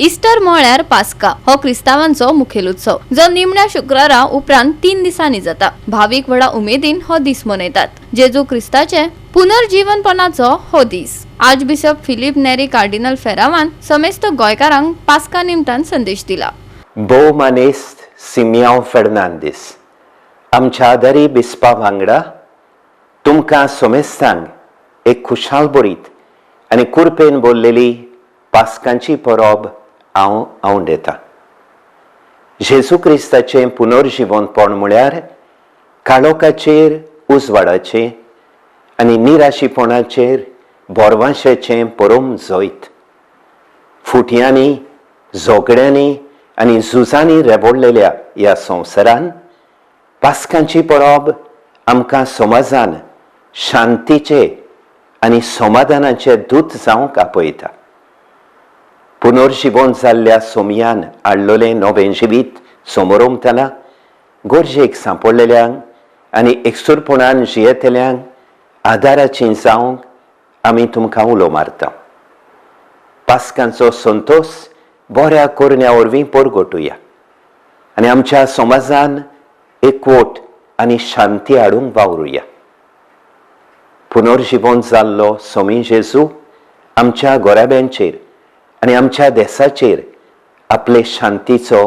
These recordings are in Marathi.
इस्टर म्हळ्यार पास्का हो क्रिस्तावांचो मुखेल उत्सव, जो निमण्या शुक्रारा उपरांत 3 दिसांनी जाता। भाविक व्हडा उमेदीन हो दीस मनयतात। जेजू क्रिस्ताचे पुनर्जीवनपणाचो हो दीस। आर्चबिशप फिलिप नेरी कार्डिनल फेरावान समेस्त गोंयकारांक पास्का निमतान संदेश दिला। Bom Manest Simeão Fernandes, आमच्या आदारी बिस्पा वांगडा तुमकां सोमेस्तांक एक खुशाल बरीत आनी कुरपेन बोललेली पास्कांची परब हांव आवंडेता। जेजू क्रिस्ताचें पुनर्जीवनपण म्हळ्यार काळोखाचेर उजवाडाचें आनी निराशीपणाचेर बोरवांशेचें परम जैत। फुटयांनी, झगड्यांनी आनी झुजांनी रेबोडलेल्या ह्या संवसारान पास्कांची परब आमकां समाजान शांतीचे आनी समाधानाचे दूत जावंक आपयता। पुनर्जीवन जाल्ल्या सोमयान हाडलेलें नवें जिवीत समोर उमतना गरजेक सांपडलेल्यांक आनी एकसुरपणान जियेतल्यांक आदाराचीं जावंक आमी तुमकां उलो मारता। पास्कांचो संतोश बऱ्या कोरण्या वरवीं परगटुया आनी आमच्या समाजान एकवट आनी शांती हाडूंक वावरुया। पुनर्जीवन जाल्लो सोमी जेजू आमच्या गोराब्यांचेर आनी आमच्या देशाचेर आपले शांतीचो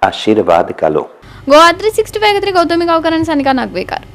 आशिर्वाद घालो। गोवा 365 खातीर गौतमी गांवकार आनी सानिका नागवेकर।